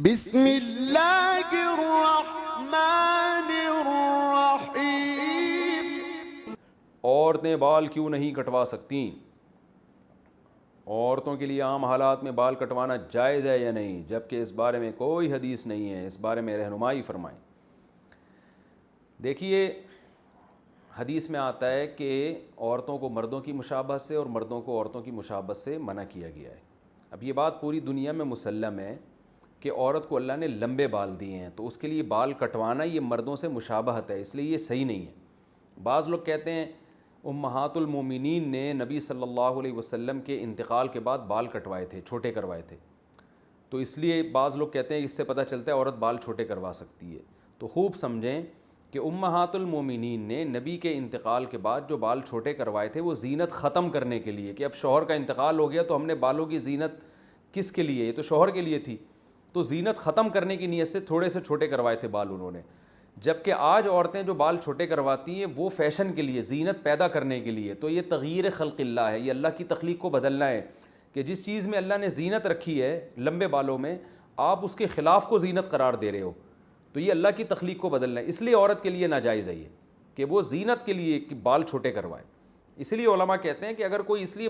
بسم اللہ الرحمن الرحیم۔ عورتیں بال کیوں نہیں کٹوا سکتیں؟ عورتوں کے لیے عام حالات میں بال کٹوانا جائز ہے یا نہیں، جبکہ اس بارے میں کوئی حدیث نہیں ہے، اس بارے میں رہنمائی فرمائیں۔ دیکھیے، حدیث میں آتا ہے کہ عورتوں کو مردوں کی مشابہت سے اور مردوں کو عورتوں کی مشابہت سے منع کیا گیا ہے۔ اب یہ بات پوری دنیا میں مسلم ہے کہ عورت کو اللہ نے لمبے بال دیے ہیں، تو اس کے لیے بال کٹوانا یہ مردوں سے مشابہت ہے، اس لیے یہ صحیح نہیں ہے۔ بعض لوگ کہتے ہیں امہات المومنین نے نبی صلی اللہ علیہ وسلم کے انتقال کے بعد بال کٹوائے تھے، چھوٹے کروائے تھے، تو اس لیے بعض لوگ کہتے ہیں اس سے پتہ چلتا ہے عورت بال چھوٹے کروا سکتی ہے۔ تو خوب سمجھیں کہ امہات المومنین نے نبی کے انتقال کے بعد جو بال چھوٹے کروائے تھے وہ زینت ختم کرنے کے لیے، کہ اب شوہر کا انتقال ہو گیا تو ہم نے بالوں کی زینت کس کے لیے، یہ تو شوہر کے لیے تھی، تو زینت ختم کرنے کی نیت سے تھوڑے سے چھوٹے کروائے تھے بال انہوں نے۔ جبکہ آج عورتیں جو بال چھوٹے کرواتی ہیں وہ فیشن کے لیے، زینت پیدا کرنے کے لیے، تو یہ تغییر خلق اللہ ہے، یہ اللہ کی تخلیق کو بدلنا ہے، کہ جس چیز میں اللہ نے زینت رکھی ہے لمبے بالوں میں، آپ اس کے خلاف کو زینت قرار دے رہے ہو، تو یہ اللہ کی تخلیق کو بدلنا ہے۔ اس لیے عورت کے لیے ناجائز ہے یہ کہ وہ زینت کے لیے بال چھوٹے کروائے۔ اس لیے علماء کہتے ہیں کہ اگر کوئی اس لیے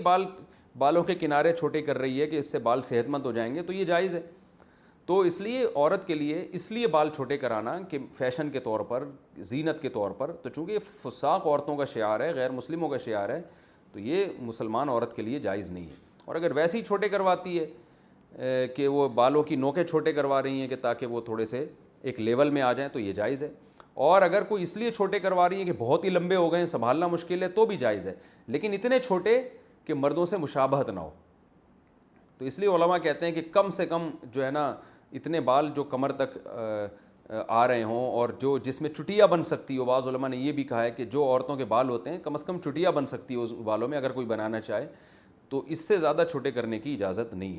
بالوں کے کنارے چھوٹے کر رہی ہے کہ اس سے بال صحت مند ہو جائیں گے تو یہ جائز ہے۔ تو اس لیے عورت کے لیے اس لیے بال چھوٹے کرانا کہ فیشن کے طور پر، زینت کے طور پر، تو چونکہ یہ فساق عورتوں کا شعار ہے، غیر مسلموں کا شعار ہے، تو یہ مسلمان عورت کے لیے جائز نہیں ہے۔ اور اگر ویسے ہی چھوٹے کرواتی ہے کہ وہ بالوں کی نوکیں چھوٹے کروا رہی ہیں کہ تاکہ وہ تھوڑے سے ایک لیول میں آ جائیں تو یہ جائز ہے۔ اور اگر کوئی اس لیے چھوٹے کروا رہی ہیں کہ بہت ہی لمبے ہو گئے ہیں، سنبھالنا مشکل ہے، تو بھی جائز ہے، لیکن اتنے چھوٹے کہ مردوں سے مشابہت نہ ہو۔ تو اس لیے علماء کہتے ہیں کہ کم سے کم جو ہے نا اتنے بال جو کمر تک آ رہے ہوں اور جو جس میں چٹیا بن سکتی ہو، بعض علماء نے یہ بھی کہا ہے کہ جو عورتوں کے بال ہوتے ہیں کم از کم چٹیا بن سکتی ہو اس بالوں میں، اگر کوئی بنانا چاہے، تو اس سے زیادہ چھوٹے کرنے کی اجازت نہیں ہے۔